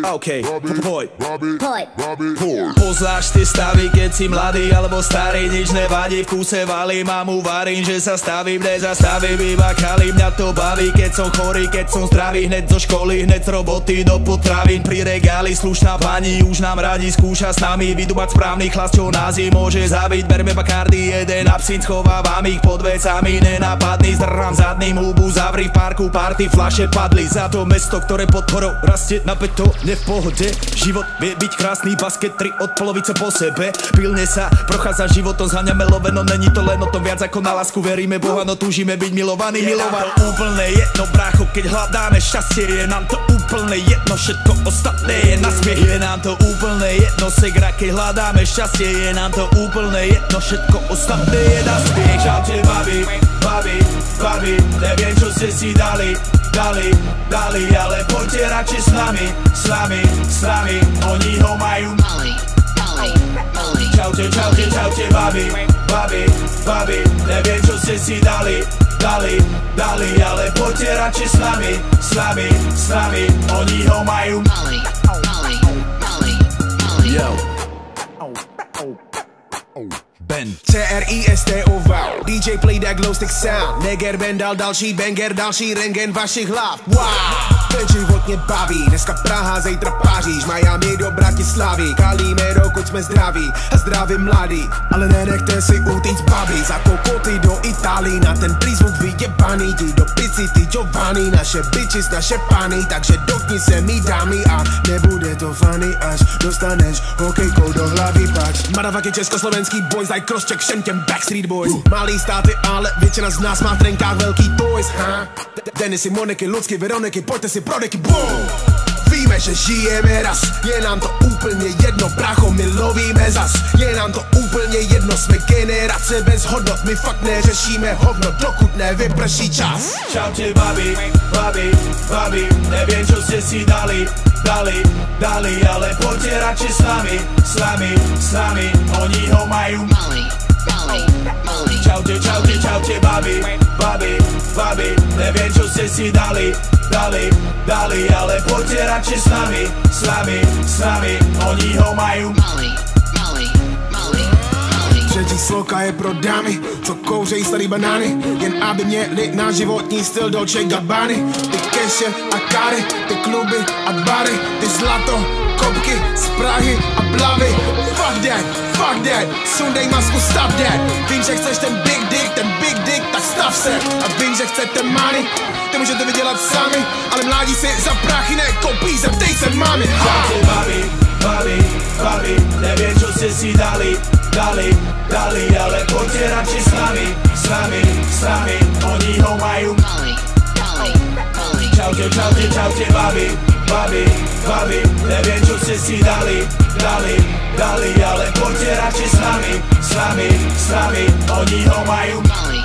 OK, poď. Poznáš ty stavy, keď si mladý alebo starý, nič nevadí, v kúse valím a mu varím, že sa stavím, nezastavím, iba kali, mňa to baví, keď som chorý, keď som zdravý, hneď zo školy, hneď z roboty do potravín, pri regáli slušná pani už nám radí, skúša s nami vydumať správny chlas, čo nás je môže zabiť, berme Bacardi, jeden absint, schovávam ich pod vecami, nenápadný, zdrhám zadným hubu, zavri v parku, party, fľaše padli, za to mesto, ktoré pod horou rastie napäto, ne v pohode, život vie byť krásny, basket 3 od polovice po sebe, pilne sa prochádza životom, zháňame loveno, není to len o tom, viac ako na lásku, veríme Boha, no túžime byť milovaní, milovať. Úplne jedno, brácho, keď hľadáme šťastie, je nám to úplne jedno, všetko ostatné je na smiech. Je nám to úplne jedno, segra, keď hľadáme šťastie, je nám to úplne jedno, všetko ostatné je na smiech. Čaute babi, babi, babi, neviem čo ste si dali, ale poďte radšej s nami, oni ho majú malý. Čaute, čaute, čaute babi, babi, babi, neviem čo ste si dali, ale poďte radšej s nami, oni ho majú malý. Yo. Ben CRISTOV, DJ play that glow stick sound. Neger Ben dal další banger, další rengen vašich hlav. Wow, ten život mě baví, dneska Praha, zítra Paříž, Miami do Bratislavy, kalíme dokud jsme zdraví a zdraví mladí, ale nenechte si utíct babi, za kokoty do Itálii, na ten prízvuk vyjebaný, jdi do pici, ty Giovanni, naše bitches, naše pany, takže dotkni se mi dámy a nebude to funny, až dostaneš hokejkou do hlavy pač. Motherfucking československý boys, like crosscheck všem těm Backstreet Boys. Malý státy, ale většina z nás má v trenkách velký toys, ha? Denisy, Moniky, Lucky, Veroniky, pojďte si pro deky, boom! Víme, že žijeme raz, je nám to úplně jedno, brácho, my lovíme zas. Je nám to úplně jedno, jsme generace bez hodnot, my fakt neřešíme hovno, dokud nevyprší čas. Čaute babi, babi, babi, neviem čo ste si dali, ale poďte radšej s nami, oni ho majú malý. Čaute, čaute, čaute babi, babi, babi, neviem čo ste si dali, ale poďte radšej s nami, oni ho majú malý. Třetí sloka je pro dámy, co kouřejí starý banány, jen aby měli náš životní styl Dolce Gabbany. Ty keše a kary, ty kluby a bary, ty zlato, kopky z Prahy a Blavy. Fuck that, sundej masku, stop that. Vím, že chceš ten big dick, tak stav se. A vím, že chcete money, ty můžete vydělat sami, ale mládí si za prachy nekoupí, zeptej se mami. Čaute babi, babi, babi, neviem čo ste si dali, ale poďte radšej s nami, oni ho majú malý. Čaute, čaute, čaute babi, babi, babi, neviem čo ste si dali, ale poďte radšej s nami, oni ho majú malý.